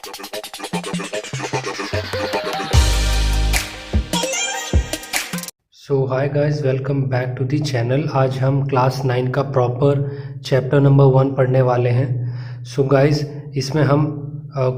So hi guys, welcome back to the channel. आज हम class 9 का प्रॉपर चैप्टर नंबर 1 पढ़ने वाले हैं। सो गाइस, इसमें हम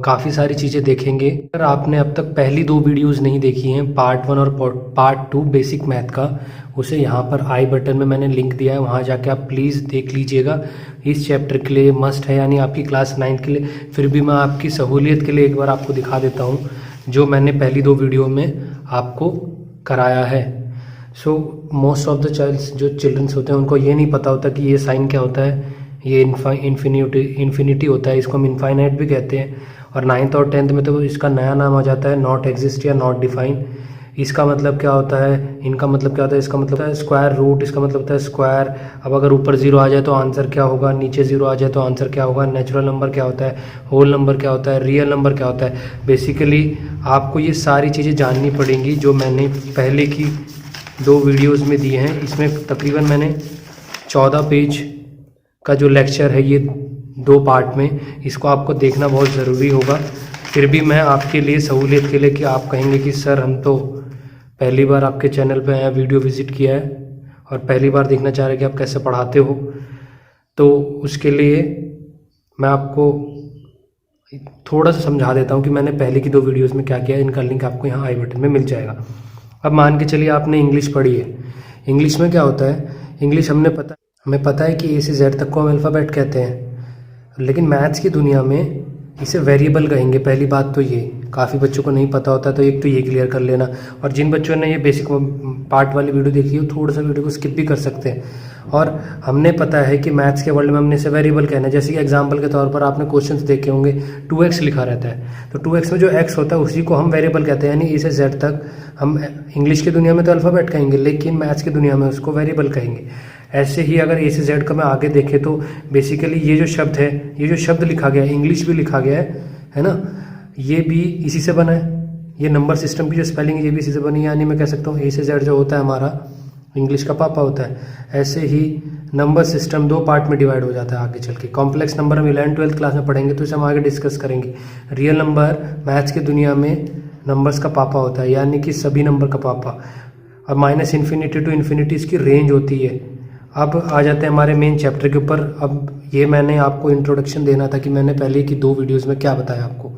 काफ़ी सारी चीज़ें देखेंगे। अगर आपने अब तक पहली 2 वीडियोस नहीं देखी हैं, पार्ट 1 और पार्ट 2 बेसिक मैथ का, उसे यहाँ पर आई बटन में मैंने लिंक दिया है, वहाँ जाके आप प्लीज़ देख लीजिएगा। इस चैप्टर के लिए मस्ट है, यानी आपकी क्लास 9 के लिए। फिर भी मैं आपकी सहूलियत के लिए एक बार आपको दिखा देता हूँ जो मैंने पहली 2 वीडियो में आपको कराया है। So most of the childs, जो चिल्ड्रंस होते हैं, उनको ये नहीं पता होता कि ये साइन क्या होता है। ये इन्फिनिटी होता है, इसको हम इनफाइनाइट भी कहते हैं। और 9th और 10th में तो इसका नया नाम आ जाता है नॉट एग्जिस्ट या नॉट डिफाइन। इसका मतलब क्या होता है, इनका मतलब क्या होता है, इसका मतलब होता है स्क्वायर रूट, इसका मतलब होता है स्क्वायर। अब अगर ऊपर 0 आ जाए तो आंसर क्या होगा, नीचे 0 आ जाए तो आंसर क्या होगा, नेचुरल नंबर क्या होता है, होल नंबर क्या होता है, रियल नंबर क्या होता है। बेसिकली आपको ये सारी चीज़ें जाननी पड़ेंगी जो मैंने पहले की 2 वीडियोस में दिए हैं। इसमें तकरीबन मैंने 14 पेज का जो लेक्चर है, ये 2 पार्ट में, इसको आपको देखना बहुत ज़रूरी होगा। फिर भी मैं आपके लिए सहूलियत के लिए, कि आप कहेंगे कि सर हम तो पहली बार आपके चैनल पे आए, वीडियो विज़िट किया है और पहली बार देखना चाह रहे हैं कि आप कैसे पढ़ाते हो, तो उसके लिए मैं आपको थोड़ा सा समझा देता हूँ कि मैंने पहले की 2 वीडियोज़ में क्या किया है। इनका लिंक आपको यहाँ आई बटन में मिल जाएगा। अब मान के चलिए आपने इंग्लिश पढ़ी है। इंग्लिश में क्या होता है, इंग्लिश हमें पता है कि ए से जेड तक को हम अल्फ़ाबेट कहते हैं, लेकिन मैथ्स की दुनिया में इसे वेरिएबल कहेंगे। पहली बात तो ये काफ़ी बच्चों को नहीं पता होता, तो एक तो ये क्लियर कर लेना। और जिन बच्चों ने ये बेसिक पार्ट वाली वीडियो देखी है, थोड़ा सा वीडियो को स्किप भी कर सकते हैं। और हमने पता है कि मैथ्स के वर्ल्ड में हमने इसे वेरिएबल कहना है। जैसे कि एग्जांपल के तौर पर आपने क्वेश्चंस देखे होंगे, 2x लिखा रहता है, तो 2x में जो x होता है उसी को हम वेरिएबल कहते हैं, यानी ए से जेड तक। हम इंग्लिश की दुनिया में तो अल्फ़ाबेट कहेंगे, लेकिन मैथ्स की दुनिया में उसको वेरिएबल कहेंगे। ऐसे ही अगर ए से जेड का मैं आगे देखें तो बेसिकली ये जो शब्द है, ये जो शब्द लिखा गया है, इंग्लिश भी लिखा गया है ना, ये भी इसी से बना है। ये नंबर सिस्टम की जो स्पेलिंग है, ये भी इसी से बनी है। यानी मैं कह सकता हूँ ए से जेड जो होता है हमारा, इंग्लिश का पापा होता है। ऐसे ही नंबर सिस्टम 2 पार्ट में डिवाइड हो जाता है आगे चल के। कॉम्प्लेक्स नंबर हम 11th-12th क्लास में पढ़ेंगे, तो इसे हम आगे डिस्कस करेंगे। रियल नंबर मैथ्स की दुनिया में नंबर्स का पापा होता है, यानी कि सभी नंबर का पापा। और माइनस इन्फिनिटी टू इन्फिनिटी इसकी रेंज होती है। अब आ जाते हैं हमारे मेन चैप्टर के ऊपर। अब ये मैंने आपको इंट्रोडक्शन देना था कि मैंने पहले की 2 वीडियोज़ में क्या बताया आपको।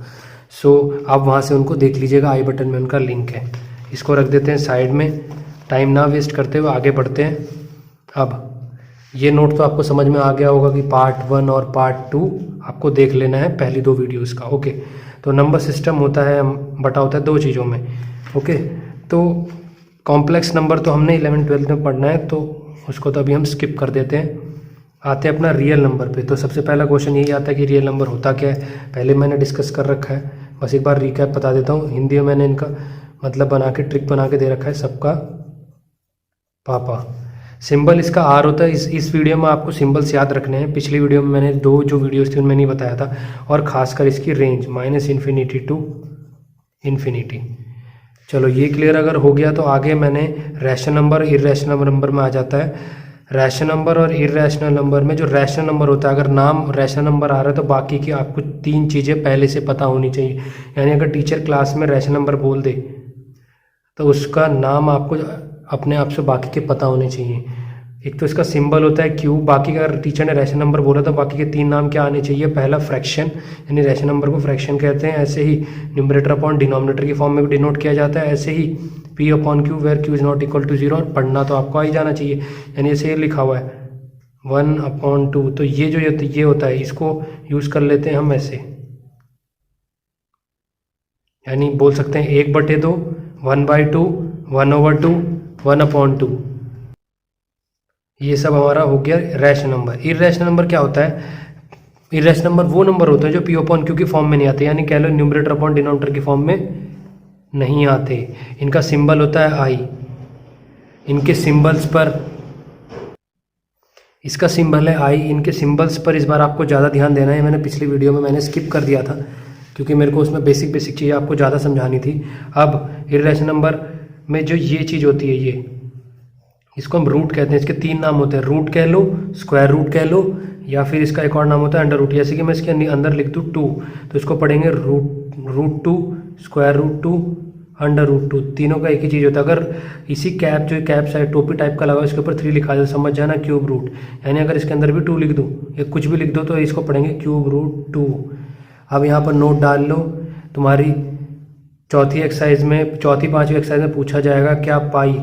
सो आप वहाँ से उनको देख लीजिएगा, आई बटन में उनका लिंक है। इसको रख देते हैं साइड में, टाइम ना वेस्ट करते हुए आगे बढ़ते हैं। अब ये नोट तो आपको समझ में आ गया होगा कि पार्ट 1 और पार्ट 2 आपको देख लेना है पहली 2 वीडियोज़ का। ओके, तो नंबर सिस्टम होता है, बटा होता है 2 चीज़ों में। ओके, तो कॉम्प्लेक्स नंबर तो हमने 11th-12th में पढ़ना है, तो उसको तो अभी हम स्किप कर देते हैं। आते हैं अपना रियल नंबर पे। तो सबसे पहला क्वेश्चन यही आता है कि रियल नंबर होता क्या है। पहले मैंने डिस्कस कर रखा है, बस एक बार रिकैप बता देता हूँ। हिंदी में मैंने इनका मतलब बना के, ट्रिक बना के दे रखा है, सबका पापा। सिंबल इसका आर होता है। इस वीडियो में आपको सिंबल्स याद रखने हैं। पिछली वीडियो में मैंने 2 जो वीडियोज़ थी उनमें नहीं बताया था। और ख़ासकर इसकी range minus infinity to infinity. चलो ये क्लियर अगर हो गया, तो आगे मैंने रैशनल नंबर, इर्रेशनल नंबर में आ जाता है। रैशनल नंबर और इर्रेशनल नंबर में जो रैशनल नंबर होता है, अगर नाम रैशनल नंबर आ रहा है तो बाकी की आपको 3 चीज़ें पहले से पता होनी चाहिए। यानी अगर टीचर क्लास में रैशनल नंबर बोल दे तो उसका नाम आपको अपने आप से बाकी के पता होने चाहिए। एक तो इसका सिंबल होता है क्यू। बाकी अगर टीचर ने रैशनल नंबर बोला तो बाकी के 3 नाम क्या आने चाहिए। पहला फ्रैक्शन, यानी रैशनल नंबर को फ्रैक्शन कहते हैं। ऐसे ही न्यूमरेटर अपॉन डिनोमिनेटर की फॉर्म में भी डिनोट किया जाता है। ऐसे ही P upon Q where Q is not equal to 0। और पढ़ना तो आपको आ ही जाना चाहिए, यानी ऐसे ये लिखा हुआ है 1/2। तो ये जो ये होता है, इसको यूज़ कर लेते हैं हम ऐसे, यानी बोल सकते हैं 1/2, 1/2, 1/2, 1/2। ये सब हमारा हो गया रैशनल नंबर। इर्रेशनल नंबर क्या होता है, इर्रेशनल नंबर वो नंबर होते हैं जो पी अपॉन क्यू की फॉर्म में नहीं आते, यानी कह लो न्यूमरेटर अपॉन डिनोमिनेटर की फॉर्म में नहीं आते। इनका सिंबल होता है आई। इनके सिंबल्स पर, इसका सिंबल है आई। इनके सिंबल्स पर इस बार आपको ज़्यादा ध्यान देना है। मैंने पिछली वीडियो में मैंने स्किप कर दिया था क्योंकि मेरे को उसमें बेसिक चीज़ें आपको ज़्यादा समझानी थी। अब इर्रेशनल नंबर में जो ये चीज़ होती है, ये इसको हम रूट कहते हैं। इसके 3 नाम होते हैं, रूट कह लो, स्क्वायर रूट कह लो, या फिर इसका एक और नाम होता है अंडर रूट। जैसे कि मैं इसके अंदर लिख दूँ 2, तो इसको पढ़ेंगे root 2, square root 2, under root 2। तीनों का एक ही चीज़ होता है। अगर इसी कैप जो कैप साइड टोपी टाइप का लगा इसके ऊपर 3 लिखा जाए, समझ जाना क्यूब रूट। यानी अगर इसके अंदर भी 2 लिख दूँ या कुछ भी लिख दो तो इसको पढ़ेंगे क्यूब रूट 2। अब यहाँ पर नोट डाल लो, तुम्हारी चौथी 5वीं एक्सरसाइज में पूछा जाएगा क्या पाई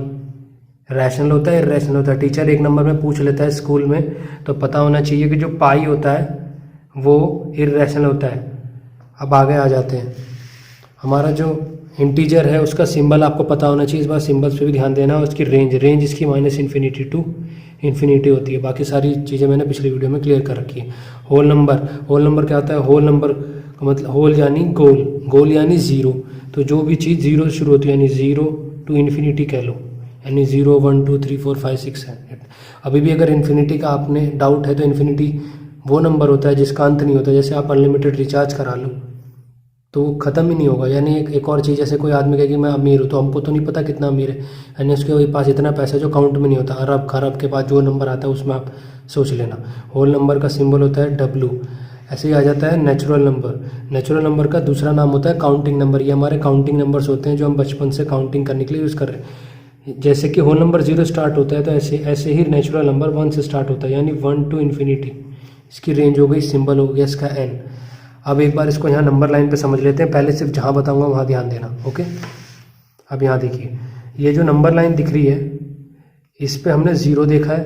रैशनल होता है इरेशनल होता है। टीचर 1 नंबर में पूछ लेता है स्कूल में, तो पता होना चाहिए कि जो पाई होता है वो इरेशनल होता है। अब आगे आ जाते हैं, हमारा जो इंटीजर है उसका सिंबल आपको पता होना चाहिए। इस बार सिंबल्स पे भी ध्यान देना। उसकी रेंज इसकी -इन्फिनिटी टू इन्फिनिटी होती है। बाकी सारी चीज़ें मैंने पिछली वीडियो में क्लियर कर रखी है। होल नंबर क्या होता है? होल नंबर का मतलब होल यानी गोल यानी ज़ीरो। तो जो भी चीज़ 0 से शुरू होती है यानी 0 टू इन्फिनिटी कह लो, यानी 0 1 2 3 4 5 6 7। अभी भी अगर इन्फिनिटी का आपने डाउट है तो इन्फिनिटी वो नंबर होता है जिसका अंत नहीं होता। जैसे आप अनलिमिटेड रिचार्ज करा लो तो वो ख़त्म ही नहीं होगा। यानी एक और चीज़, जैसे कोई आदमी कहे कि मैं अमीर हूँ, तो हमको तो नहीं पता कितना अमीर है, यानी उसके पास इतना पैसा जो काउंट में नहीं होता। अरब खरब के बाद जो नंबर आता है उसमें आप सोच लेना। होल नंबर का सिंबल होता है W। ऐसे ही आ जाता है नेचुरल नंबर का दूसरा नाम होता है काउंटिंग नंबर। ये हमारे काउंटिंग नंबर्स होते हैं जो हम बचपन से काउंटिंग करने के लिए यूज़ कर रहे हैं। जैसे कि होल नंबर 0 स्टार्ट होता है तो ऐसे ही नेचुरल नंबर 1 से स्टार्ट होता है, यानी 1 टू इन्फिनिटी। इसकी रेंज हो गई, सिंबल हो गया इसका N। अब एक बार इसको यहाँ नंबर लाइन पे समझ लेते हैं। पहले सिर्फ जहाँ बताऊँगा वहाँ ध्यान देना, ओके। अब यहाँ देखिए, ये जो नंबर लाइन दिख रही है इस पे हमने 0 देखा है,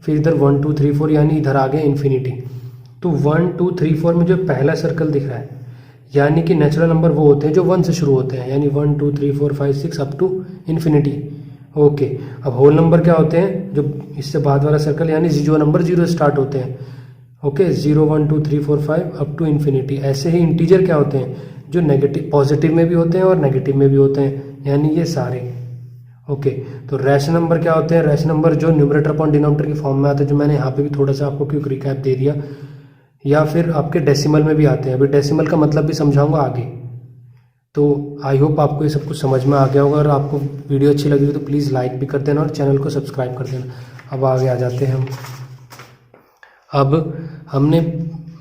फिर इधर 1 2 3 4 यानी इधर आ गया इन्फिनिटी। तो 1 2 3 4 में जो पहला सर्कल दिख रहा है यानी कि नेचुरल नंबर वो होते हैं जो 1 से शुरू होते हैं, यानी 1 2 3 4 5 6 अप टू इन्फिनिटी, ओके। अब होल नंबर क्या होते हैं? जो इससे बाद वाला सर्कल यानी जो नंबर 0 से स्टार्ट होते हैं, ओके। 0 1 2 3 4 5 up to infinity. ऐसे ही इंटीजर क्या होते हैं? जो नेगेटिव पॉजिटिव में भी होते हैं और नेगेटिव में भी होते हैं, यानी ये सारे, ओके। तो रैशनल नंबर क्या होते हैं? रैशनल नंबर जो न्यूमरेटर अपॉन डिनोमिनेटर की फॉर्म में आते हैं, जो मैंने यहाँ पे भी थोड़ा सा आपको क्विक रिकैप दे दिया, या फिर आपके डेसिमल में भी आते हैं। अभी डेसिमल का मतलब भी समझाऊंगा आगे। तो आई होप आपको ये सब कुछ समझ में आ गया होगा। अगर आपको वीडियो अच्छी लगी हो तो प्लीज़ लाइक भी कर देना और चैनल को सब्सक्राइब कर देना। अब आगे आ जाते हैं हम। अब हमने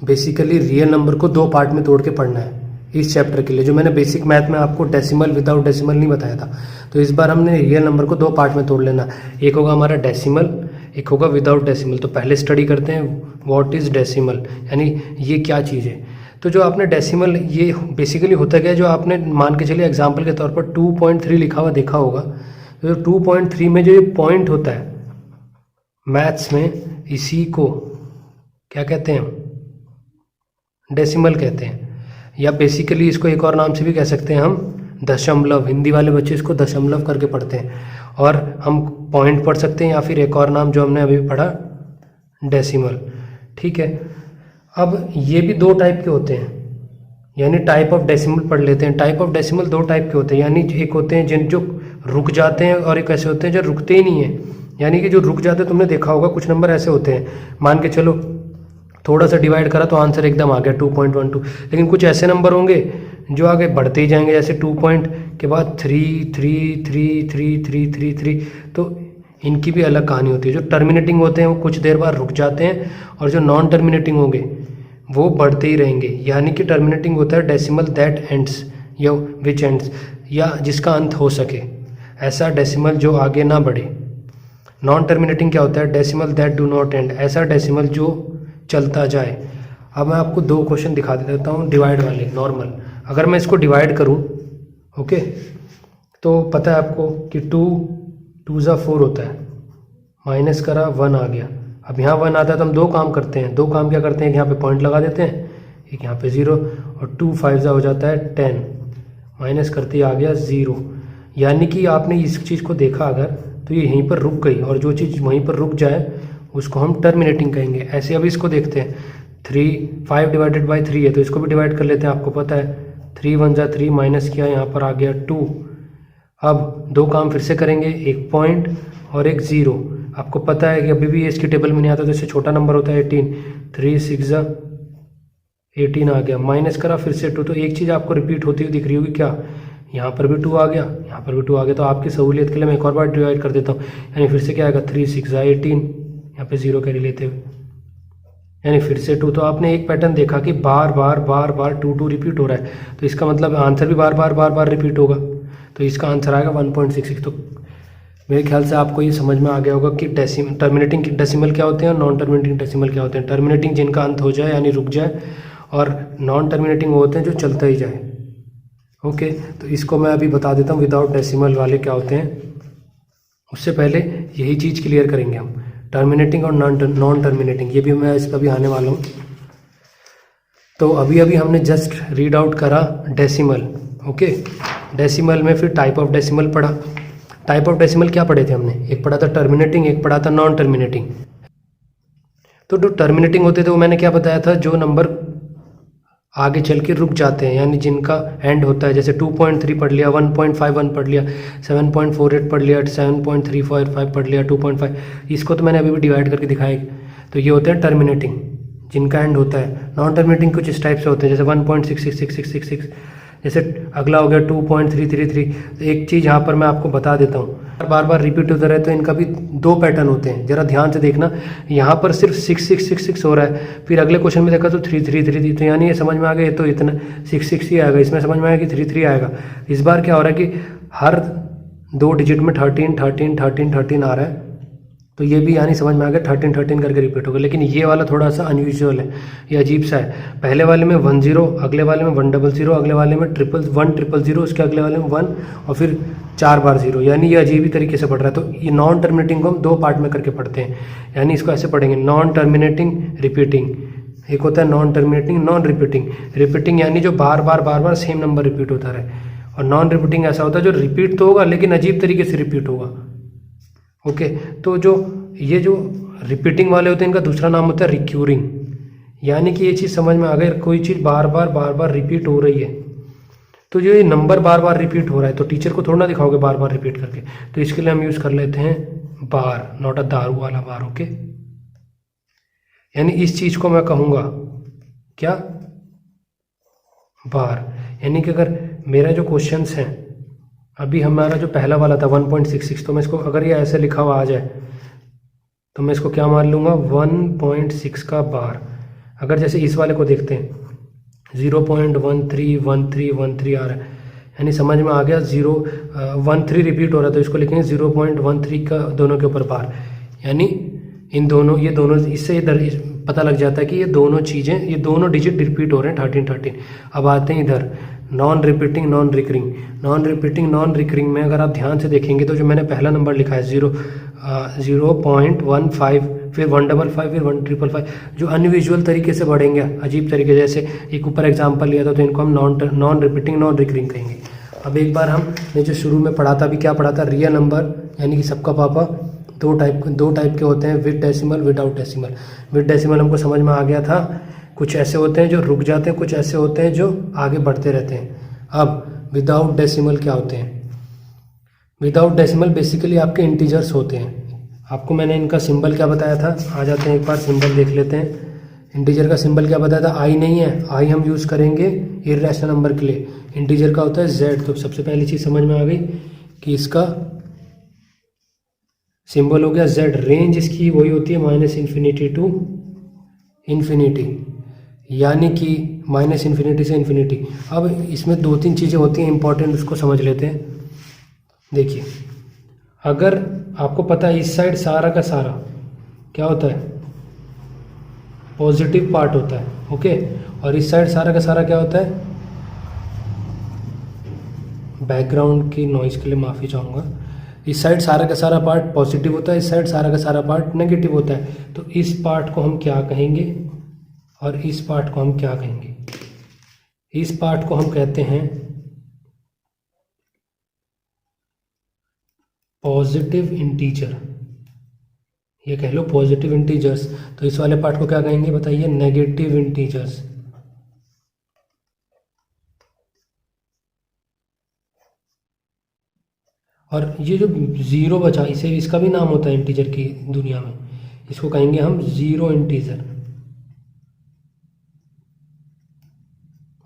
बेसिकली रियल नंबर को 2 पार्ट में तोड़ के पढ़ना है इस चैप्टर के लिए। जो मैंने बेसिक मैथ में आपको डेसिमल विदाउट डेसिमल नहीं बताया था, तो इस बार हमने रियल नंबर को 2 पार्ट में तोड़ लेना। एक होगा हमारा डेसिमल, एक होगा विदाउट डेसिमल। तो पहले स्टडी करते हैं व्हाट इज़ डेसिमल, यानी ये क्या चीज़ है। तो जो आपने डेसिमल, ये बेसिकली होता क्या है, जो आपने मान के चलिए एग्जाम्पल के तौर पर 2.3 लिखा हुआ देखा होगा। तो 2.3 में जो ये पॉइंट होता है मैथ्स में, इसी को क्या कहते हैं? डेसिमल कहते हैं। या बेसिकली इसको एक और नाम से भी कह सकते हैं हम दशमलव। हिंदी वाले बच्चे इसको दशमलव करके पढ़ते हैं, और हम पॉइंट पढ़ सकते हैं, या फिर एक और नाम जो हमने अभी पढ़ा डेसिमल, ठीक है। अब ये भी 2 टाइप के होते हैं, यानी टाइप ऑफ डेसिमल पढ़ लेते हैं। टाइप ऑफ डेसिमल 2 टाइप के होते हैं, यानी एक होते हैं जिन जो रुक जाते हैं, और एक ऐसे होते हैं जो रुकते ही नहीं है। यानी कि जो रुक जाते हैं, तुमने देखा होगा कुछ नंबर ऐसे होते हैं, मान के चलो थोड़ा सा डिवाइड करा तो आंसर एकदम आ गया 2.12, लेकिन कुछ ऐसे नंबर होंगे जो आगे बढ़ते ही जाएंगे, जैसे 2 पॉइंट के बाद 3 3 3 3 3 3 3। तो इनकी भी अलग कहानी होती है। जो टर्मिनेटिंग होते हैं वो कुछ देर बाद रुक जाते हैं, और जो नॉन टर्मिनेटिंग होंगे वो बढ़ते ही रहेंगे। यानी कि टर्मिनेटिंग होता है डेसिमल दैट एंड्स, या विच एंड्स, या जिसका अंत हो सके, ऐसा डेसिमल जो आगे ना बढ़े। नॉन टर्मिनेटिंग क्या होता है? Decimal that do not and, ऐसा डेसिमल जो चलता जाए। अब मैं आपको 2 क्वेश्चन दिखा देता हूँ डिवाइड वाले, नॉर्मल। अगर मैं इसको डिवाइड करूँ, ओके, तो पता है आपको कि 2 2 ज़ा 4 होता है, माइनस करा 1 आ गया। अब यहाँ 1 आता है तो हम 2 काम करते हैं। 2 काम क्या करते हैं? एक यहाँ पे पॉइंट लगा देते हैं, एक यहाँ पे 0, और 2 5 ज़ा हो जाता है 10, माइनस करते ही आ गया 0। यानी कि आपने इस चीज़ को देखा अगर, तो ये यहीं पर रुक गई, और जो चीज़ वहीं पर रुक जाए उसको हम टर्मिनेटिंग कहेंगे। ऐसे अभी इसको देखते हैं, 5 डिवाइडेड बाई 3 है, तो इसको भी डिवाइड कर लेते हैं। आपको पता है 3 1 ज़ा 3, माइनस किया, यहाँ पर आ गया 2। अब 2 काम फिर से करेंगे, एक पॉइंट और एक 0। आपको पता है कि अभी भी इसकी टेबल में नहीं आता, तो इससे छोटा नंबर होता है 18। 3 6 ज़ा 18 आ गया, माइनस करा फिर से 2। तो एक चीज़ आपको रिपीट होती हुई दिख रही होगी, क्या? यहाँ पर भी 2 आ गया, यहाँ पर भी 2 आ गया। तो आपकी सहूलियत के लिए मैं एक और बार डिवाइड कर देता हूँ, यानी फिर से क्या आएगा 3 6 18, यहाँ पे 0 कैरी लेते हुए, यानी फिर से 2। तो आपने एक पैटर्न देखा कि बार बार 2 रिपीट हो रहा है, तो इसका मतलब आंसर भी बार बार रिपीट होगा। तो इसका आंसर आएगा 1.66। तो मेरे ख्याल से आपको ये समझ में आ गया होगा कि टर्मिनेटिंग डेसिमल क्या होते हैं और नॉन टर्मिनेटिंग डेसिमल क्या होते हैं। टर्मिनेटिंग जिनका अंत हो जाए यानी रुक जाए, और नॉन टर्मिनेटिंग वो होते हैं जो चलता ही जाए। ओके, तो इसको मैं अभी बता देता हूँ विदाउट डेसिमल वाले क्या होते हैं। उससे पहले यही चीज़ क्लियर करेंगे हम, टर्मिनेटिंग और नॉन टर्मिनेटिंग, ये भी मैं इस पर भी आने वाला हूँ। तो अभी हमने जस्ट रीड आउट करा डेसिमल। ओके, डेसिमल में फिर टाइप ऑफ डेसिमल पढ़ा। टाइप ऑफ डेसिमल क्या पढ़े थे हमने, एक पढ़ा था टर्मिनेटिंग, एक पढ़ा था नॉन टर्मिनेटिंग। तो जो टर्मिनेटिंग होते थे वो मैंने क्या बताया था, जो नंबर आगे चल के रुक जाते हैं, यानी जिनका एंड होता है। जैसे 2.3 पढ़ लिया, 1.51 पढ़ लिया, 7.48 पढ़ लिया, 7.345 पढ़ लिया, 2.5, इसको तो मैंने अभी भी डिवाइड करके दिखाया। तो ये होते हैं टर्मिनेटिंग, जिनका एंड होता है। नॉन टर्मिनेटिंग कुछ इस टाइप से होते हैं, जैसे 1.666666, जैसे अगला हो गया 2.333। तो एक चीज़ यहाँ पर मैं आपको बता देता हूँ, बार रिपीट होता रहे तो इनका भी 2 पैटर्न होते हैं, ज़रा ध्यान से देखना। यहाँ पर सिर्फ 6666 हो रहा है, फिर अगले क्वेश्चन में देखा तो 3333, तो यानी ये समझ में आ गया, ये तो इतना 66 ही आएगा, इसमें समझ में आएगा कि 33 आएगा। इस बार क्या हो रहा है कि हर 2 डिजिट में 13 आ रहा है, तो ये भी यानी समझ में आ गया 13 करके रिपीट होगा। लेकिन ये वाला थोड़ा सा अनयूजुअल है, ये अजीब सा है। पहले वाले में 10, अगले वाले में 100, अगले वाले में 100, उसके अगले वाले में 1, और फिर 4 बार 0, यानी ये अजीब ही तरीके से पढ़ रहा है। तो ये नॉन टर्मिनेटिंग को हम 2 पार्ट में करके पढ़ते हैं, यानी इसको ऐसे पढ़ेंगे, नॉन टर्मिनेटिंग रिपीटिंग। एक होता है non terminating, non repeating. Repeating यानी जो बार बार सेम नंबर रिपीट होता रहे, और नॉन रिपीटिंग ऐसा होता है जो रिपीट तो होगा लेकिन अजीब तरीके से रिपीट होगा। ओके, तो जो रिपीटिंग वाले होते हैं इनका दूसरा नाम होता है रिक्यूरिंग, यानी कि ये चीज़ समझ में आ गई, कोई चीज़ बार बार रिपीट हो रही है, तो जो ये नंबर बार रिपीट हो रहा है, तो टीचर को थोड़ा ना दिखाओगे बार रिपीट करके, तो इसके लिए हम यूज़ कर लेते हैं बार, नॉट अ दारू वाला बार। ओके, यानी इस चीज़ को मैं कहूँगा क्या, बार। यानी कि अगर मेरा जो क्वेश्चंस हैं, अभी हमारा जो पहला वाला था 1.66, तो मैं इसको अगर ये ऐसे लिखा हुआ आ जाए तो मैं इसको क्या मान लूँगा, 1.6 का बार। अगर जैसे इस वाले को देखते हैं 0.131313 आ रहा है, यानी समझ में आ गया 0.13 रिपीट हो रहा है, तो इसको लिखेंगे 0.13 का दोनों के ऊपर बार। यानी इन दोनों, ये दोनों, इससे इधर पता लग जाता है कि ये दोनों चीज़ें, ये दोनों डिजिट रिपीट हो रहे हैं 13। अब आते हैं इधर non repeating non recurring. Non repeating non recurring में अगर आप ध्यान से देखेंगे तो जो मैंने पहला नंबर लिखा है 0.15, फिर 155, फिर 155, जो अनयूजुअल तरीके से बढ़ेंगे, अजीब तरीके, जैसे एक ऊपर एग्जांपल लिया था, तो इनको हम नॉन रिपीटिंग नॉन रिकरिंग कहेंगे। अब एक बार हमने जो शुरू में पढ़ा था, अभी क्या पढ़ा था, रियल नंबर यानी कि सबका पापा, दो टाइप के होते हैं, with decimal without decimal. With decimal हमको समझ में आ गया था, कुछ ऐसे होते हैं जो रुक जाते हैं, कुछ ऐसे होते हैं जो आगे बढ़ते रहते हैं। अब विदाउट डेसिमल क्या होते हैं, विदाउट डेसिमल बेसिकली आपके इंटीजर्स होते हैं। आपको मैंने इनका सिंबल क्या बताया था, आ जाते हैं एक बार सिंबल देख लेते हैं। इंटीजर का सिंबल क्या बताया था, आई नहीं है, आई हम यूज़ करेंगे इर्रेशनल नंबर के लिए। इंटीजर का होता है जेड। तो सबसे पहली चीज़ समझ में आ गई कि इसका सिंबल हो गया जेड। रेंज इसकी वही होती है -∞ टू इन्फिनिटी, यानी कि -∞ से इन्फिनिटी। अब इसमें 2-3 चीज़ें होती हैं इंपॉर्टेंट, उसको समझ लेते हैं। देखिए, अगर आपको पता है इस साइड सारा का सारा क्या होता है, पॉजिटिव पार्ट होता है, ओके, और इस साइड सारा का सारा क्या होता है, बैकग्राउंड की नॉइज़ के लिए माफ़ी चाहूँगा, इस साइड सारा का सारा पार्ट पॉजिटिव होता है, इस साइड सारा का सारा पार्ट नेगेटिव होता है। तो इस पार्ट को हम क्या कहेंगे और इस पार्ट को हम क्या कहेंगे, इस पार्ट को हम कहते हैं पॉजिटिव इंटीजर, ये कह लो पॉजिटिव इंटीजर्स। तो इस वाले पार्ट को क्या कहेंगे बताइए, नेगेटिव इंटीजर्स। और ये जो 0 बचा, इसे, इसका भी नाम होता है इंटीजर की दुनिया में, इसको कहेंगे हम ज़ीरो इंटीजर।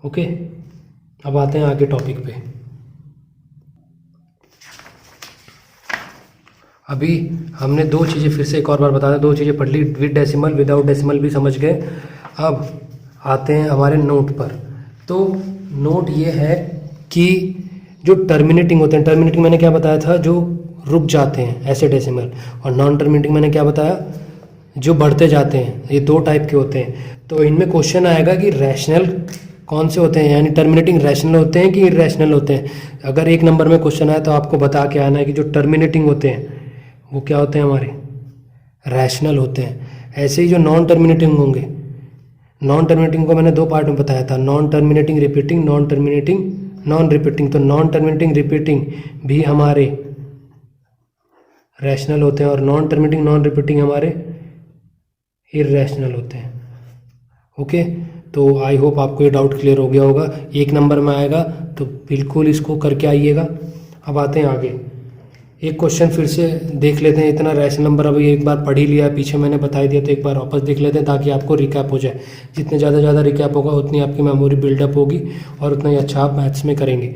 ओके, अब आते हैं आगे टॉपिक पे। अभी हमने दो चीज़ें फिर से एक और बार बता दें, दो चीज़ें पढ़ ली, विद डेसिमल विदाउट डेसिमल भी समझ गए। अब आते हैं हमारे नोट पर। तो नोट ये है कि जो टर्मिनेटिंग होते हैं, टर्मिनेटिंग मैंने क्या बताया था, जो रुक जाते हैं ऐसे डेसिमल, और नॉन टर्मिनेटिंग मैंने क्या बताया, जो बढ़ते जाते हैं। ये दो टाइप के होते हैं। तो इनमें क्वेश्चन आएगा कि रैशनल कौन से होते हैं, यानी टर्मिनेटिंग रैशनल होते हैं कि इरैशनल होते हैं। अगर एक नंबर में क्वेश्चन आया तो आपको बता के आना है कि जो टर्मिनेटिंग होते हैं वो क्या होते हैं, हमारे रैशनल होते हैं। ऐसे ही जो नॉन टर्मिनेटिंग होंगे, नॉन टर्मिनेटिंग को मैंने दो पार्ट में बताया था, non terminating repeating, non terminating non repeating. तो नॉन टर्मिनेटिंग रिपीटिंग भी हमारे रैशनल होते हैं और नॉन टर्मिनेटिंग नॉन रिपीटिंग हमारे इरैशनल होते हैं। ओके, तो आई होप आपको ये डाउट क्लियर हो गया होगा। एक नंबर में आएगा तो बिल्कुल इसको करके आइएगा। अब आते हैं आगे, एक क्वेश्चन फिर से देख लेते हैं। इतना रैशनल नंबर अभी एक बार पढ़ ही लिया, पीछे मैंने बता दिया, तो एक बार वापस देख लेते हैं ताकि आपको रिकैप हो जाए। जितने ज़्यादा रिकैप होगा उतनी आपकी मेमोरी बिल्डअप होगी और उतना ही अच्छा आप मैथ्स में करेंगे।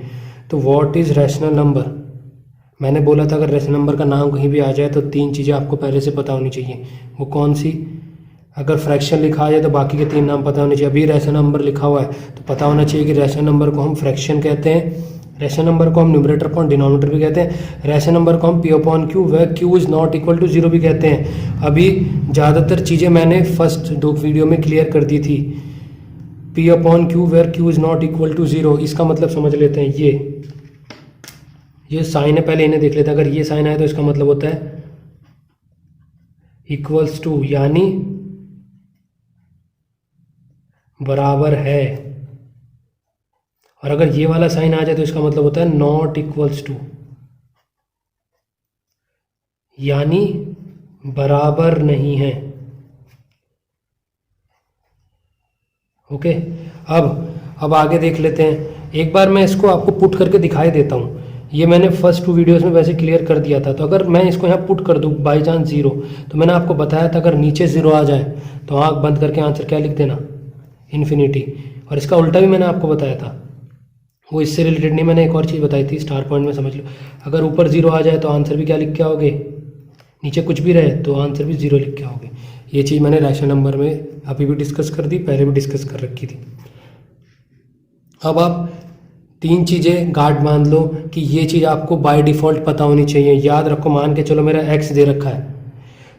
तो व्हाट इज़ रैशनल नंबर, मैंने बोला था अगर रैशनल नंबर का नाम कहीं भी आ जाए तो तीन चीज़ें आपको पहले से पता होनी चाहिए। वो कौन सी, अगर फ्रैक्शन लिखा आ जाए तो बाकी के तीन नाम पता होने चाहिए। अभी रैशनल नंबर लिखा हुआ है तो पता होना चाहिए कि रैशनल नंबर को हम फ्रैक्शन कहते हैं, रैशनल नंबर को हम न्यूमरेटर अपॉन डिनोमिनेटर भी कहते हैं, रैशनल नंबर को हम पी अपॉन क्यू व Q is not equal to zero भी कहते हैं। अभी ज़्यादातर चीज़ें मैंने फर्स्ट दो वीडियो में क्लियर कर दी थी। P upon Q where Q is not equal to zero, इसका मतलब समझ लेते हैं। ये साइन है, पहले इन्हें देख लेते हैं। अगर ये साइन आए तो इसका मतलब होता है इक्वल्स टू, यानी बराबर है। और अगर ये वाला साइन आ जाए तो इसका मतलब होता है नॉट इक्वल्स टू, यानी बराबर नहीं है। ओके, अब आगे देख लेते हैं। एक बार मैं इसको आपको पुट करके दिखाई देता हूँ। ये मैंने फर्स्ट टू वीडियोस में वैसे क्लियर कर दिया था। तो अगर मैं इसको यहाँ पुट कर दूँ बाई चांस जीरो, तो मैंने आपको बताया था अगर नीचे जीरो आ जाए तो आँख बंद करके आंसर क्या लिख देना, इन्फिनिटी। और इसका उल्टा भी मैंने आपको बताया था, वो इससे रिलेटेड नहीं, मैंने एक और चीज़ बताई थी, स्टार पॉइंट में समझ लो। अगर ऊपर जीरो आ जाए तो आंसर भी क्या लिख के आओगे, नीचे कुछ भी रहे तो आंसर भी जीरो लिख के आओगे। ये चीज़ मैंने रैशनल नंबर में अभी भी डिस्कस कर दी, पहले भी डिस्कस कर रखी थी। अब आप तीन चीज़ें गार्ड मान लो कि ये चीज़ आपको बाय डिफ़ॉल्ट पता होनी चाहिए। याद रखो, मान के चलो मेरा x दे रखा है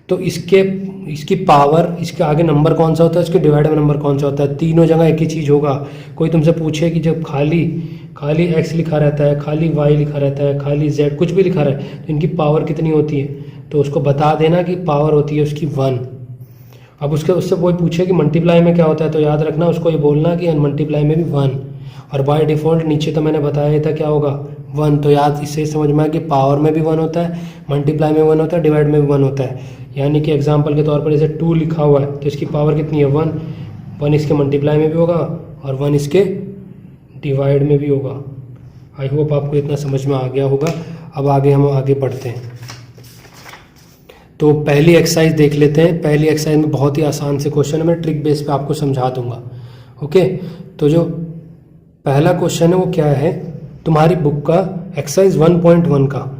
तो इसकी पावर, इसके आगे नंबर कौन सा होता है, इसके डिवाइड में नंबर कौन सा होता है। तीनों जगह एक ही चीज़ होगा। कोई तुमसे पूछे कि जब खाली x लिखा रहता है, खाली y लिखा रहता है, खाली z कुछ भी लिखा रहा है तो इनकी पावर कितनी होती है, तो उसको बता देना कि पावर होती है उसकी 1। अब उससे कोई पूछे कि मल्टीप्लाई में क्या होता है तो याद रखना उसको ये बोलना कि मल्टीप्लाई में भी 1। और बाय डिफ़ॉल्ट नीचे तो मैंने बताया था क्या होगा, 1। तो याद इससे समझ में आया कि पावर में भी 1 होता है, मल्टीप्लाई में 1 होता है, डिवाइड में भी 1 होता है। यानी कि एग्जांपल के तौर पर जैसे 2 लिखा हुआ है तो इसकी पावर कितनी है, 1 इसके मल्टीप्लाई में भी होगा और 1 इसके डिवाइड में भी होगा। आई होप आपको इतना समझ में आ गया होगा। अब हम आगे बढ़ते हैं। तो पहली एक्सरसाइज देख लेते हैं। पहली एक्सरसाइज में बहुत ही आसान से क्वेश्चन है, मैं ट्रिक बेस पे आपको समझा दूंगा। ओके, तो जो पहला क्वेश्चन है वो क्या है, तुम्हारी बुक का एक्सरसाइज 1.1 का,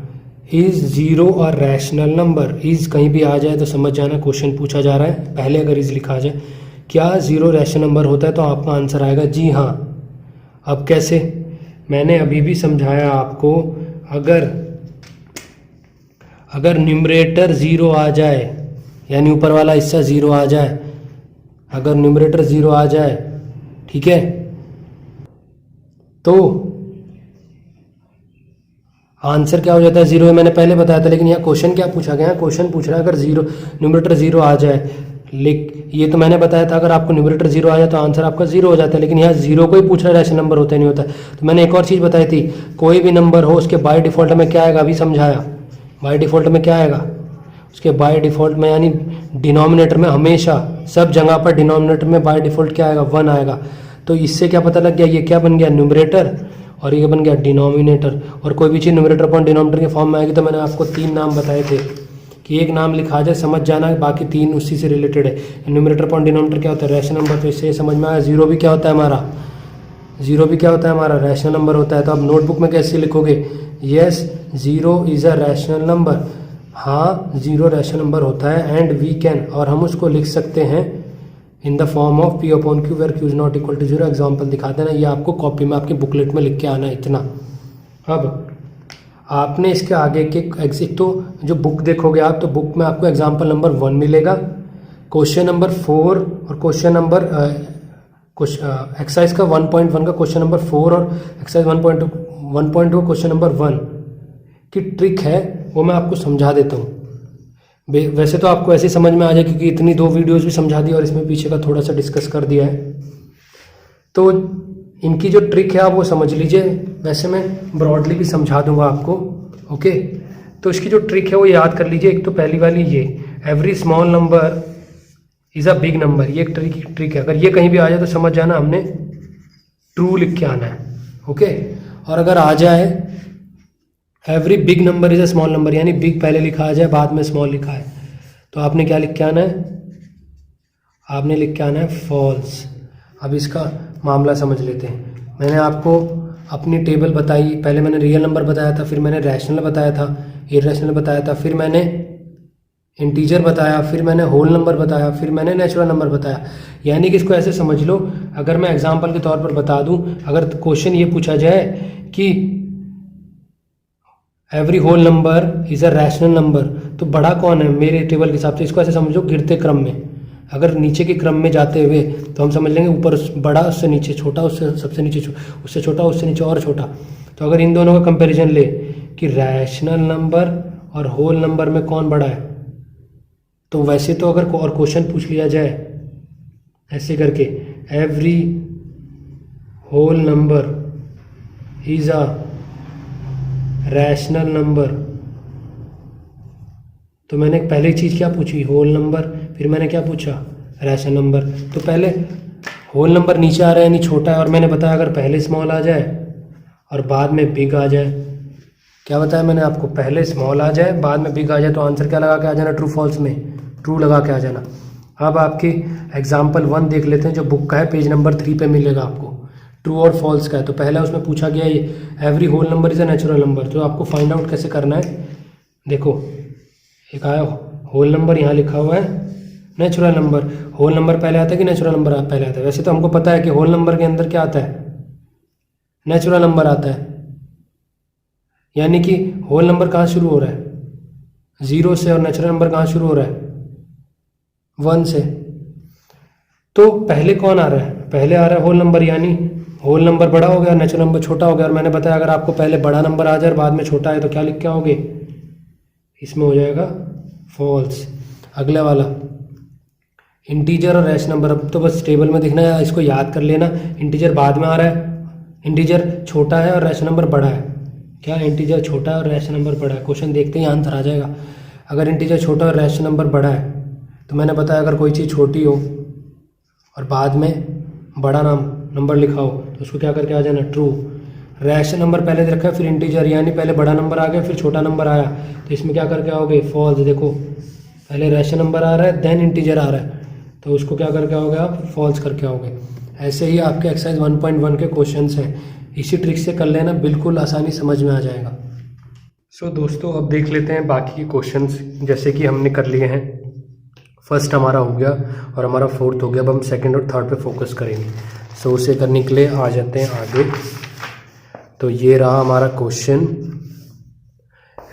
इज जीरो और रैशनल नंबर। इज कहीं भी आ जाए तो समझ जाना क्वेश्चन पूछा जा रहा है। पहले अगर इज लिखा जाए, क्या जीरो रैशनल नंबर होता है, तो आपका आंसर आएगा जी हाँ। अब कैसे, मैंने अभी भी समझाया आपको। अगर न्यूमरेटर ज़ीरो आ जाए, यानी ऊपर वाला हिस्सा ज़ीरो आ जाए, अगर न्यूमरेटर ज़ीरो आ जाए, ठीक है, तो आंसर क्या हो जाता है, जीरो है। मैंने पहले बताया था, लेकिन यहाँ क्वेश्चन क्या पूछा गया, क्वेश्चन पूछ रहा है अगर जीरो न्यूमरेटर जीरो आ जाए। ये तो मैंने बताया था अगर आपको न्यूमरेटर जीरो आ जाए तो आंसर आपका जीरो हो जाता है, लेकिन यहाँ जीरो को ही पूछ रहा है, रैशनल नंबर होता नहीं होता। तो मैंने एक और चीज़ बताई थी, कोई भी नंबर हो उसके बाय डिफ़ॉल्ट में क्या आएगा, अभी समझाया। बाय डिफ़ॉल्ट में क्या आएगा, उसके बाय डिफ़ॉल्ट में यानी डिनोमिनेटर में हमेशा सब जगह पर डिनोमिनेटर में बाय डिफ़ॉल्ट क्या आएगा, 1 आएगा। तो इससे क्या पता लग गया, ये क्या बन गया, न्यूमरेटर, और ये बन गया डिनोमिनेटर। और कोई भी चीज़ न्यूमरेटर अपॉन डिनोमिनेटर के फॉर्म में आएगी तो मैंने आपको 3 नाम बताए थे कि एक नाम लिखा जाए, समझ जाना, बाकी 3 उसी से रिलेटेड है। न्यूमरेटर अपॉन डिनोमिनेटर क्या होता है, रैशनल नंबर। तो इससे समझ में आया। जीरो भी क्या होता है हमारा, जीरो भी क्या होता है हमारा, रैशनल नंबर होता है। तो आप नोटबुक में कैसे लिखोगे, yes zero is a rational number. हाँ, जीरो रैशनल नंबर होता है। एंड वी कैन, और हम उसको लिख सकते हैं in the form of P upon Q where Q is not equal to zero. Example दिखाते हैं ना, ये आपको कॉपी में आपकी बुकलेट में लिख के आना है इतना। अब आपने इसके आगे के एग्जिट, तो जो बुक देखोगे आप, तो बुक में आपको एग्जाम्पल नंबर 1 मिलेगा, क्वेश्चन नंबर 4 और क्वेश्चन नंबर एक्सरसाइज का 1.1 का क्वेश्चन नंबर 4 और एक्सरसाइज 1.2 क्वेश्चन नंबर 1 की ट्रिक है, वो मैं आपको समझा देता हूँ। वैसे तो आपको ऐसे समझ में आ जाए क्योंकि इतनी 2 वीडियोस भी समझा दी और इसमें पीछे का थोड़ा सा डिस्कस कर दिया है। तो इनकी जो ट्रिक है आप वो समझ लीजिए, वैसे मैं ब्रॉडली भी समझा दूंगा आपको। ओके, तो इसकी जो ट्रिक है वो याद कर लीजिए। एक तो पहली वाली ये, every small number is a big number, ये एक ट्रिक है। अगर ये कहीं भी आ जाए तो समझ जाना हमने ट्रू लिख के आना है। ओके, और अगर आ जाए every big number is a small number, यानी बिग पहले लिखा आ जाए बाद में स्मॉल लिखा है, तो आपने क्या लिख के आना है, आपने लिख के आना है फॉल्स। अब इसका मामला समझ लेते हैं। मैंने आपको अपनी टेबल बताई, पहले मैंने रियल नंबर बताया था, फिर मैंने रैशनल बताया था, इरेशनल बताया था, फिर मैंने इंटीजर बताया, फिर मैंने होल नंबर बताया, फिर मैंने नेचुरल नंबर बताया। यानी कि इसको ऐसे समझ लो, अगर मैं एग्जांपल के तौर पर बता दूं, अगर क्वेश्चन ये पूछा जाए कि every whole number is a rational number, तो बड़ा कौन है मेरे टेबल के हिसाब से, इसको ऐसे समझो गिरते क्रम में। अगर नीचे के क्रम में जाते हुए तो हम समझ लेंगे ऊपर बड़ा, उससे नीचे छोटा, उससे सबसे नीचे उससे छोटा, उससे नीचे और छोटा। तो अगर इन दोनों का कंपैरिजन ले कि रैशनल नंबर और होल नंबर में कौन बड़ा है, तो वैसे तो अगर और क्वेश्चन पूछ लिया जाए ऐसे करके, every whole number is a rational number, तो मैंने पहले चीज़ क्या पूछी, होल नंबर, फिर मैंने क्या पूछा, रैशनल नंबर। तो पहले होल नंबर नीचे आ रहा है यानी छोटा है, और मैंने बताया अगर पहले स्मॉल आ जाए और बाद में बिग आ जाए, क्या बताया मैंने आपको, पहले स्मॉल आ जाए बाद में बिग आ जाए, तो आंसर क्या लगा के आ जाना, ट्रू फॉल्स में ट्रू लगा के आ जाना। अब आपकी एग्जाम्पल 1 देख लेते हैं, जो बुक का है, पेज नंबर 3 पे मिलेगा आपको, ट्रू और फॉल्स का है। तो पहला उसमें पूछा गया ये every whole number is a natural number, तो आपको फाइंड आउट कैसे करना है, देखो एक आया होल नंबर, यहाँ लिखा हुआ है नेचुरल नंबर। होल नंबर पहले आता है कि नेचुरल नंबर पहले आता है, वैसे तो हमको पता है कि होल नंबर के अंदर क्या आता है, नेचुरल नंबर आता है। यानी कि होल नंबर कहाँ शुरू हो रहा है, 0 से, और नेचुरल नंबर कहाँ शुरू हो रहा है, 1 से। तो पहले कौन आ रहा है, पहले आ रहा है होल नंबर, यानी होल नंबर बड़ा हो गया, नेचुरल नंबर छोटा हो गया। और मैंने बताया अगर आपको पहले बड़ा नंबर आ जाए और बाद में छोटा है तो क्या लिख के आओगे, इसमें हो जाएगा फॉल्स। अगले वाला इंटीजर और रैशनल नंबर, अब तो बस टेबल में दिखना है, इसको याद कर लेना। इंटीजर बाद में आ रहा है, इंटीजर छोटा है और रैशनल नंबर बड़ा है, क्या इंटीजर छोटा है और रैशनल नंबर बड़ा है, क्वेश्चन देखते ही आंसर आ जाएगा। अगर इंटीजर छोटा और रैशनल नंबर बड़ा है, तो मैंने बताया अगर कोई चीज़ छोटी हो और बाद में बड़ा नंबर लिखा हो तो उसको क्या करके आ जाना, ट्रू। रैशनल नंबर पहले दे रखा है, फिर इंटीजर, यानी पहले बड़ा नंबर आ गया फिर छोटा नंबर आया, तो इसमें क्या करके आओगे, फॉल्स। देखो पहले रैशनल नंबर आ रहा है देन इंटीजर आ रहा है, तो उसको क्या करके आओगे आप, फॉल्स करके आओगे। ऐसे ही आपके एक्सरसाइज 1.1 के क्वेश्चंस हैं, इसी ट्रिक से कर लेना, बिल्कुल आसानी समझ में आ जाएगा। सो दोस्तों अब देख लेते हैं बाकी के क्वेश्चंस, जैसे कि हमने कर लिए हैं, फर्स्ट हमारा हो गया और हमारा फोर्थ हो गया। अब हम सेकंड और थर्ड पे फोकस करेंगे। सो उसे करने के लिए आ जाते हैं आगे। तो ये रहा हमारा क्वेश्चन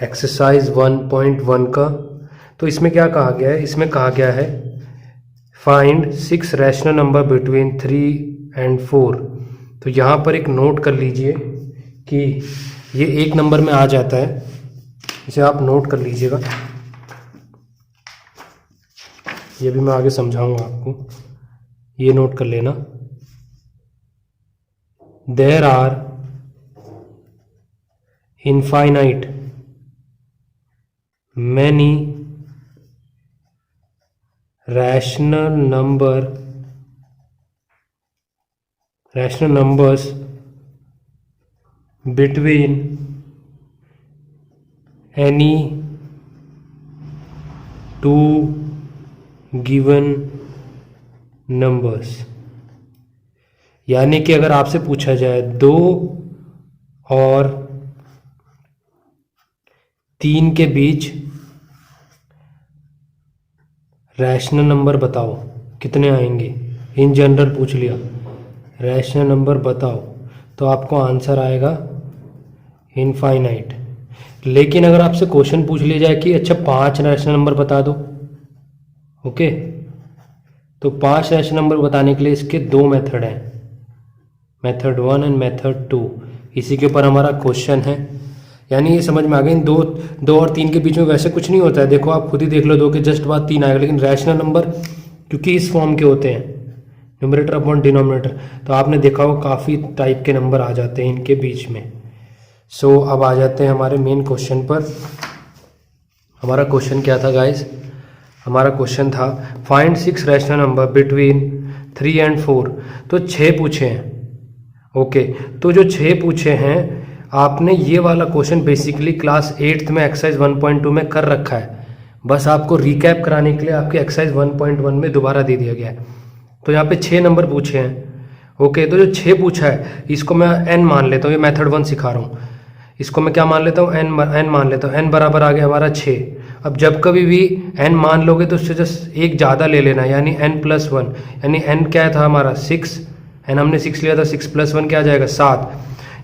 एक्सरसाइज 1.1 का। तो इसमें क्या कहा गया है, इसमें कहा गया है find 6 rational number between 3 and 4। तो यहाँ पर एक नोट कर लीजिए कि ये एक नंबर में आ जाता है, इसे आप नोट कर लीजिएगा, ये भी मैं आगे समझाऊंगा आपको, ये नोट कर लेना। There are infinite many rational numbers between any two given numbers। यानी कि अगर आपसे पूछा जाए 2 और 3 के बीच रैशनल नंबर बताओ कितने आएंगे, इन जनरल पूछ लिया, रैशनल नंबर बताओ, तो आपको आंसर आएगा इनफाइनाइट। लेकिन अगर आपसे क्वेश्चन पूछ लिया जाए कि अच्छा 5 रैशनल नंबर बता दो, ओके, तो 5 रैशनल नंबर बताने के लिए इसके 2 मेथड हैं, मेथड 1 एंड मेथड 2। इसी के ऊपर हमारा क्वेश्चन है। यानी ये समझ में आ गया, इन दो और 3 के बीच में वैसे कुछ नहीं होता है। देखो आप खुद ही देख लो, 2 के जस्ट बाद 3 आएगा, लेकिन रैशनल नंबर क्योंकि इस फॉर्म के होते हैं, न्यूमरेटर अपॉन डिनोमिनेटर, तो आपने देखा हो काफ़ी टाइप के नंबर आ जाते हैं इनके बीच में। सो अब आ जाते हैं हमारे मेन क्वेश्चन पर। हमारा क्वेश्चन क्या था गाइस? हमारा क्वेश्चन था find 6 rational number between 3 and 4। तो 6 पूछे हैं, ओके। तो जो 6 पूछे हैं, आपने ये वाला क्वेश्चन बेसिकली क्लास 8th में एक्सरसाइज 1.2 में कर रखा है। बस आपको रिकैप कराने के लिए आपके एक्सरसाइज 1.1 में दोबारा दे दिया गया है। तो यहाँ पे 6 नंबर पूछे हैं, ओके। तो जो 6 पूछा है इसको मैं n मान लेता हूँ, ये मेथड 1 सिखा रहा हूँ। इसको मैं क्या मान लेता हूँ? n मान लेता हूँ। n बराबर आ गया हमारा 6। अब जब कभी भी n मान लोगे तो उससे जस्ट एक ज़्यादा ले लेना, यानी n+1, यानी n क्या था हमारा 6, n हमने 6 लिया था, 6+1 क्या आ जाएगा 7।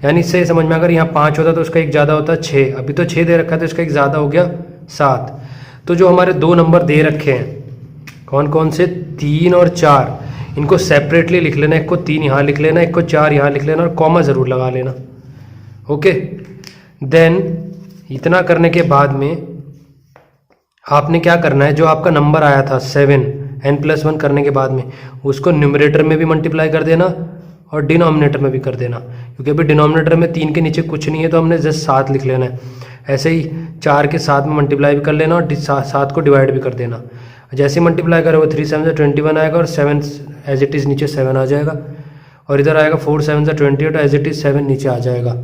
यानी इससे समझ में, अगर यहाँ 5 होता तो उसका एक ज़्यादा होता 6, अभी तो 6 दे रखा है तो इसका एक ज़्यादा हो गया 7। तो जो हमारे 2 नंबर दे रखे हैं, कौन कौन से? 3 और 4, इनको सेपरेटली लिख लेना, एक को 3 यहाँ लिख लेना, एक को 4 यहाँ लिख लेना और कॉमा ज़रूर लगा लेना, ओके। देन इतना करने के बाद में आपने क्या करना है, जो आपका नंबर आया था 7, n+1 करने के बाद में उसको न्यूमरेटर में भी मल्टीप्लाई कर देना और डिनोमिनेटर में भी कर देना, क्योंकि अभी डिनोमिनेटर में 3 के नीचे कुछ नहीं है तो हमने जस्ट 7 लिख लेना है। ऐसे ही 4 के 7 में मल्टीप्लाई भी कर लेना और 7 को डिवाइड भी कर देना। जैसे ही मल्टीप्लाई करोगे 3 7 से 21 आएगा और 7 एज इट इज़ नीचे 7 आ जाएगा, और इधर आएगा 4 7 से 28 एज इट इज़ 7 नीचे आ जाएगा,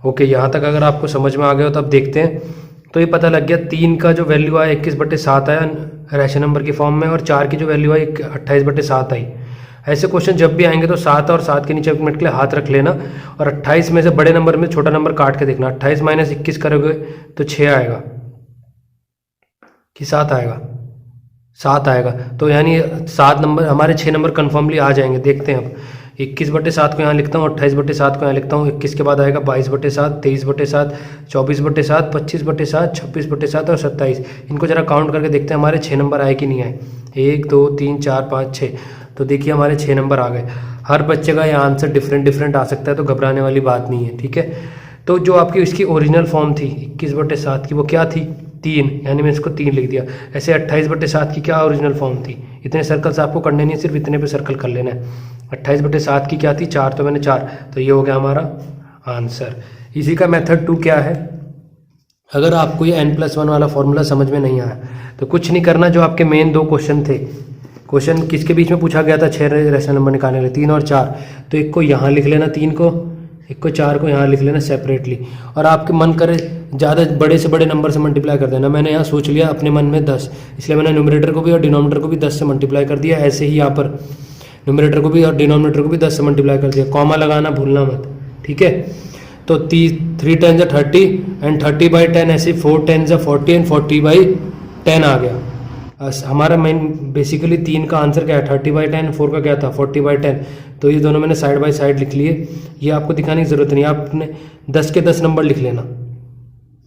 ओके। यहाँ तक अगर आपको समझ में आ गया हो तो अब देखते हैं। तो ये पता लग गया, 3 का जो वैल्यू आया 21/7 आया रैशनल नंबर की फॉर्म में, और 4 की जो वैल्यू आई 28/7 आई। ऐसे क्वेश्चन जब भी आएंगे तो 7 और 7 के नीचे 1 मिनट के लिए हाथ रख लेना, और 28 में से बड़े नंबर में छोटा नंबर काट के देखना। 28 - 21 करोगे तो 6 आएगा कि 7 आएगा? 7 आएगा। तो यानी 7 नंबर हमारे 6 नंबर कन्फर्मली आ जाएंगे। देखते हैं अब 21/7 को यहाँ लिखता हूँ, 28/7 को यहाँ लिखता हूँ। 21 के बाद आएगा 22/7, 23/7, 24/7, 25/7, 26/7 और 27। इनको जरा काउंट करके देखते हैं हमारे 6 नंबर आए कि नहीं आए। 1 2 3 4 5 6। तो देखिए हमारे 6 नंबर आ गए। हर बच्चे का यह आंसर डिफरेंट आ सकता है, तो घबराने वाली बात नहीं है, ठीक है। तो जो आपकी इसकी ओरिजिनल फॉर्म थी 21/7 की, वो क्या थी? 3, यानी मैं इसको 3 लिख दिया। ऐसे 28/7 की क्या ओरिजिनल फॉर्म थी? इतने सर्कल्स आपको करने नहीं, सिर्फ इतने पे सर्कल कर लेना है। 28/7 की क्या थी? 4, तो मैंने 4, तो ये हो गया हमारा आंसर। इसी का मेथड 2 क्या है? अगर आपको ये n+1 वाला फॉर्मूला समझ में नहीं आया तो कुछ नहीं करना। जो आपके मेन 2 क्वेश्चन थे, क्वेश्चन किसके बीच में पूछा गया था 6 रैशनल नंबर निकालने के लिए? 3 और 4। तो एक को यहाँ लिख लेना 3 को, एक को 4 को यहाँ लिख लेना सेपरेटली, और आपके मन करे ज़्यादा बड़े से बड़े नंबर से मल्टीप्लाई कर देना। मैंने यहाँ सोच लिया अपने मन में 10, इसलिए मैंने न्यूमरेटर को भी और डिनोमिनेटर को भी 10 से मल्टीप्लाई कर दिया। ऐसे ही यहाँ पर न्यूमरेटर को भी और डिनोमिनेटर को भी 10 से मल्टीप्लाई कर दिया। कॉमा लगाना भूलना मत, ठीक है। तो 3 10 30 एंड 30/10, ऐसे 4 10 40 एंड 40/10 आ गया। हमारा मेन बेसिकली 3 का आंसर क्या है? 30/10, 4 का क्या था? 40/10। तो ये दोनों मैंने साइड बाय साइड लिख लिए। ये आपको दिखाने की ज़रूरत नहीं, आपने 10 के 10 नंबर लिख लेना,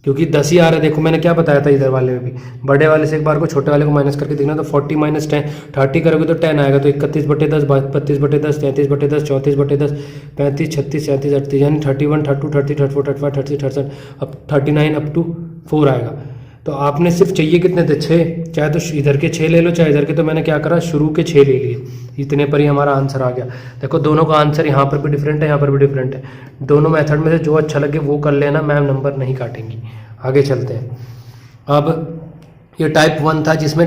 क्योंकि 10 ही आ रहा है। देखो मैंने क्या बताया था इधर वाले में भी, बड़े वाले से एक बार को छोटे वाले को माइनस करके देखना। तो 40 - 10, 30 करोगे तो 10 आएगा। तो 31/10, 32/10, 33/10, 34/10, 35, 36, 37, 38, यानी 31, 32, 33, 34, 35, 36, 38, अब 39 अप टू 4 आएगा। तो आपने सिर्फ चाहिए कितने थे? 6। चाहे तो इधर के 6 ले लो, चाहे इधर के। तो मैंने क्या करा, शुरू के 6 ले लिए। इतने पर ही हमारा आंसर आ गया। देखो दोनों का आंसर यहाँ पर भी डिफरेंट है, यहाँ पर भी डिफरेंट है। दोनों मेथड में से जो अच्छा लगे वो कर लेना, मैम नंबर नहीं काटेंगी। आगे चलते हैं। अब ये टाइप 1 था जिसमें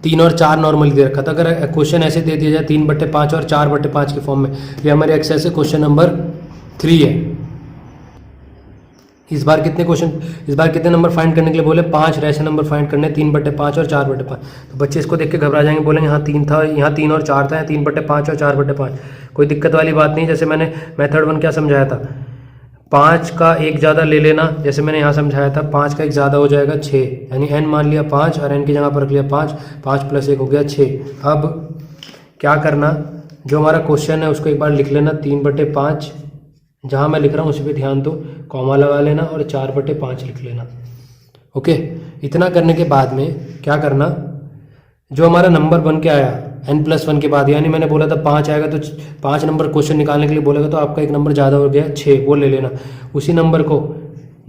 3 और 4 नॉर्मली दे रखा था। अगर क्वेश्चन ऐसे दे दिया जाए 3/5 और 4/5 के फॉर्म में, ये हमारे एक्सरसाइज से क्वेश्चन नंबर 3 है। इस बार कितने नंबर फाइंड करने के लिए बोले? 5 रैशनल नंबर फाइंड करने, 3/5 और 4/5। तो बच्चे इसको देख के घबरा जाएंगे, बोलेंगे यहाँ 3 था, यहाँ 3 और 4 था, यहाँ 3/5 और 4/5। कोई दिक्कत वाली बात नहीं। जैसे मैंने मेथड 1 क्या समझाया था, 5 का एक ज़्यादा ले लेना, जैसे मैंने यहाँ समझाया था 5 का एक ज़्यादा हो जाएगा 6, यानी n मान लिया 5 और n की जगह पर रख लिया 5, 5 + 1 हो गया 6। अब क्या करना, जो हमारा क्वेश्चन है उसको एक बार लिख लेना 3/5, जहाँ मैं लिख रहा हूँ उसी पे ध्यान दो, कॉमा लगा लेना और 4/5 लिख लेना। ओके, इतना करने के बाद में क्या करना, जो हमारा नंबर बन के आया n+1 के बाद, यानी मैंने बोला था 5 आएगा तो 5 नंबर क्वेश्चन निकालने के लिए बोलेगा तो आपका एक नंबर ज़्यादा हो गया 6, वो ले लेना। उसी नंबर को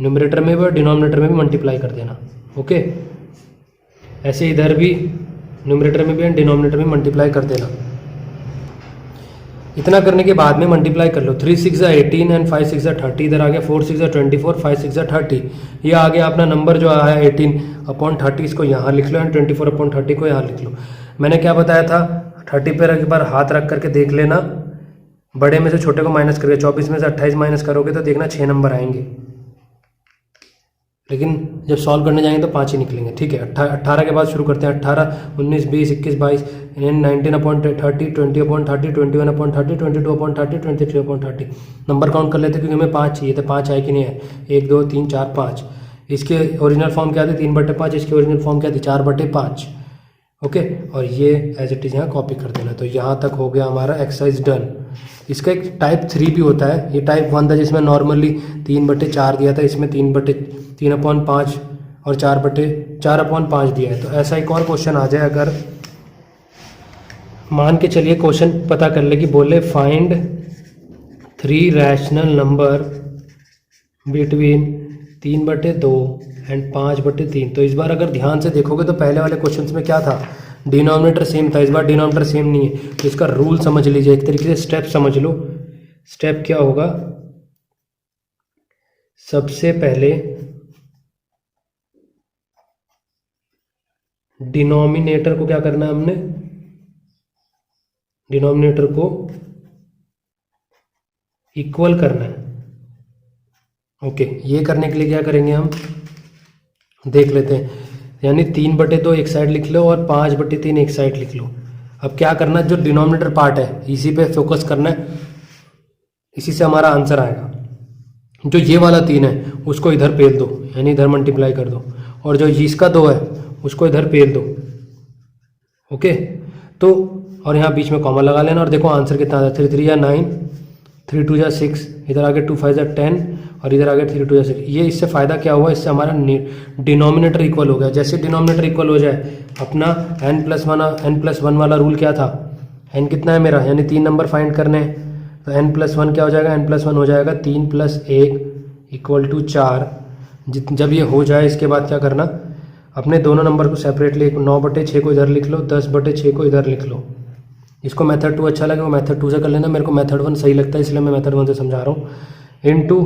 न्यूमरेटर में भी और डिनोमिनेटर में भी मल्टीप्लाई कर देना। ओके, ऐसे इधर भी न्यूमरेटर में भी एंड डिनोमिनेटर में मल्टीप्लाई कर देना। इतना करने के बाद में मल्टीप्लाई कर लो, 3 6 18 एंड 5 6 30, इधर आ गया 4 6 24, 5 6 30, ये आ गया अपना नंबर जो आया 18/30, इसको यहाँ लिख लो एंड 24/30 को यहाँ लिख लो। मैंने क्या बताया था, 30 पर एक बार हाथ रख करके देख लेना, बड़े में से छोटे को माइनस करके 24 में से 28 माइनस करोगे तो देखना 6 नंबर आएंगे, लेकिन जब सॉल्व करने जाएंगे तो 5 ही निकलेंगे। ठीक है, 18 के बाद शुरू करते हैं, 18 19 20 21 22 19/30 20/30 21/30 22/30 23/30, नंबर काउंट कर लेते क्योंकि हमें 5 चाहिए थे, 5 आए कि नहीं है, 1 2 3 4 5। इसके ओरिजिनल फॉर्म क्या थी, 3/5, इसकी ओरिजिनल फॉर्म क्या थी, 4/5। ओके, और ये एज इट इज़ यहाँ कॉपी कर देना। तो यहाँ तक हो गया हमारा एक्सरसाइज डन। इसका एक टाइप 3 भी होता है, ये टाइप 1 था जिसमें नॉर्मली 3/4 दिया था, इसमें 3/5 और 4/5 दिया है। तो ऐसा एक और क्वेश्चन आ जाए, अगर मान के चलिए क्वेश्चन पता कर ले कि बोले find 3 rational number between 3/2 and 5/3। तो इस बार अगर ध्यान से देखोगे तो पहले वाले क्वेश्चन में क्या था, डिनोमिनेटर सेम था, इस बार डिनोमिनेटर सेम नहीं है। तो इसका रूल समझ लीजिए, एक तरीके से स्टेप समझ लो। स्टेप क्या होगा, सबसे पहले डिनोमिनेटर को क्या करना है, हमने डिनोमिनेटर को इक्वल करना है। ओके, ये करने के लिए क्या करेंगे हम देख लेते हैं, यानी 3/2 एक साइड लिख लो और 5/3 एक साइड लिख लो। अब क्या करना है, जो डिनोमिनेटर पार्ट है इसी पे फोकस करना है, इसी से हमारा आंसर आएगा। जो ये वाला 3 है उसको इधर पेल दो, यानी इधर मल्टीप्लाई कर दो, और जो इसका 2 है उसको इधर पेल दो। ओके, तो और यहाँ बीच में कॉमा लगा लेना और देखो आंसर कितना आता है, 3 3 9, 3 2 6, इधर आगे 2 5 10 और इधर आगे 3 2 6। ये इससे फ़ायदा क्या हुआ, इससे हमारा डिनोमिनेटर इक्वल हो गया। जैसे डिनोमिनेटर इक्वल हो जाए, अपना n+1 वाला रूल क्या था, n कितना है मेरा, यानी 3 नंबर फाइंड करने हैं, तो n+1 क्या हो जाएगा, n+1 हो जाएगा 3 + 1 = 4। जब ये हो जाए इसके बाद क्या करना, अपने दोनों नंबर को सेपरेटली 9/6 को इधर लिख लो, 10/6 को इधर लिख लो। इसको मेथड 2 अच्छा लगे वो मेथड 2 से कर लेना, मेरे को मेथड 1 सही लगता है इसलिए मैं मेथड 1 से समझा रहा हूँ। इनटू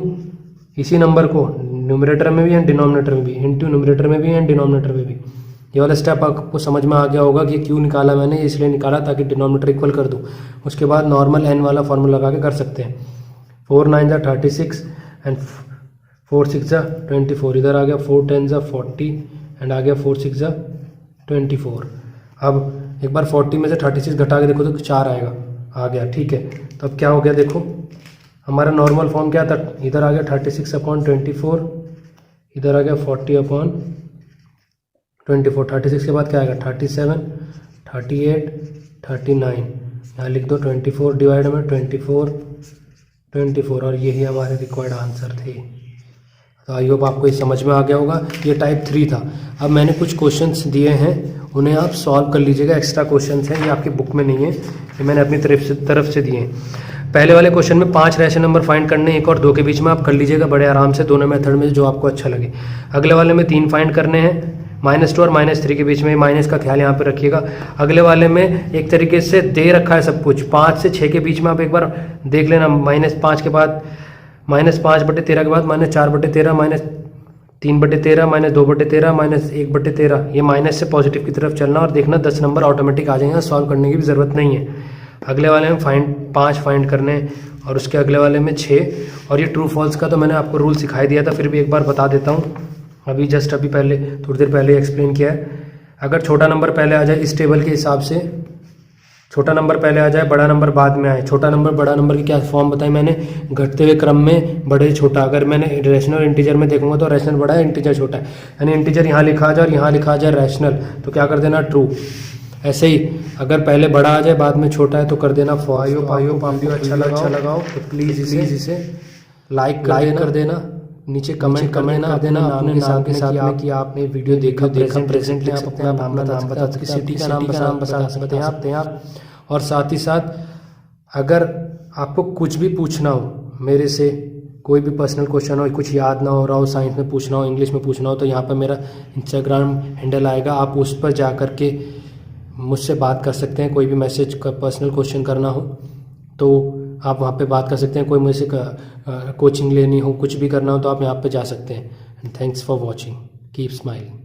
इसी नंबर को न्यूमरेटर में भी एंड डिनोमिनेटर में भी, इनटू न्यूमरेटर में भी एंड डिनोमिनेटर में भी। ये वाला स्टेप आपको समझ में आ गया होगा कि क्यों निकाला मैंने, इसलिए निकाला ताकि डिनोमिनेटर इक्वल कर दूँ। उसके बाद नॉर्मल n वाला फॉर्मूला लगा के कर सकते हैं। 4 9 36 एंड 4 6 24, इधर आ गया 4 10 40 एंड आ गया 4 6 24। अब एक बार 40 में से 36 घटा के देखो तो 4 आएगा, आ गया। ठीक है, तो अब क्या हो गया देखो, हमारा नॉर्मल फॉर्म क्या था, इधर आ गया 36/24, इधर आ गया 40/24। 36 के बाद क्या आएगा, 37 38 39, यहाँ लिख दो 24 डिवाइड में 24 और यही हमारे रिक्वायर्ड आंसर थे। तो आई होप आपको ये समझ में आ गया होगा। ये टाइप 3 था। अब मैंने कुछ क्वेश्चंस दिए हैं, उन्हें आप सॉल्व कर लीजिएगा। एक्स्ट्रा क्वेश्चंस हैं, ये आपकी बुक में नहीं है, ये मैंने अपनी तरफ से दिए हैं। पहले वाले क्वेश्चन में 5 रैशनल नंबर फाइंड करने, 1 और 2 के बीच में आप कर लीजिएगा बड़े आराम से, दोनों मेथड में जो आपको अच्छा लगे। अगले वाले में 3 फाइंड करने हैं, -2 और -3 के बीच में, माइनस का ख्याल यहाँ पे रखिएगा। अगले वाले में एक तरीके से दे रखा है सब कुछ, 5 से 6 के बीच में आप एक बार देख लेना, -5 के बाद -5/13 के बाद -4/13 -3/13 -2/13 -1/13, ये माइनस से पॉजिटिव की तरफ चलना और देखना 10 नंबर ऑटोमेटिक आ जाएंगे, सॉल्व करने की भी ज़रूरत नहीं है। अगले वाले में 5 फाइंड करने हैं और उसके अगले वाले में 6। और ये ट्रू फॉल्स का तो मैंने आपको रूल सिखाई दिया था, फिर भी एक बार बता देता हूँ। अभी पहले थोड़ी देर पहले एक्सप्लेन किया है। अगर छोटा नंबर पहले आ जाए इस टेबल के हिसाब से, छोटा नंबर पहले आ जाए, बड़ा नंबर बाद में आए। छोटा नंबर बड़ा नंबर की क्या फॉर्म बताई मैंने, घटते हुए क्रम में बड़े छोटा। अगर मैंने रैशनल और इंटीजर में देखूंगा तो रैशनल बड़ा है, इंटीजर छोटा है। यानी इंटीजर यहाँ लिखा आ जाए और यहाँ लिखा आ जाए रैशनल, तो क्या कर देना, ट्रू। ऐसे ही अगर पहले बड़ा आ जाए बाद में छोटा है तो कर देना फॉल्स। वीडियो अच्छा लगाओ तो प्लीज़ इसे लाइक कर देना, नीचे कमेंट कर देना अपने नाम के साथ कि आपने वीडियो देखा प्रेजेंटली आप अपना नाम बता सकते हैं, सिटी का नाम बता सकते हैं आप। और साथ ही साथ अगर आपको कुछ भी पूछना हो मेरे से, कोई भी पर्सनल क्वेश्चन हो, कुछ याद ना हो रहा हो, साइंस में पूछना हो, इंग्लिश में पूछना हो, तो यहाँ पर मेरा इंस्टाग्राम हैंडल आएगा, आप उस पर जा कर के मुझसे बात कर सकते हैं। कोई भी मैसेज का पर्सनल क्वेश्चन करना हो तो आप वहाँ पे बात कर सकते हैं। कोई मुझसे कोचिंग लेनी हो, कुछ भी करना हो तो आप यहाँ पे जा सकते हैं। Thanks for watching, keep smiling.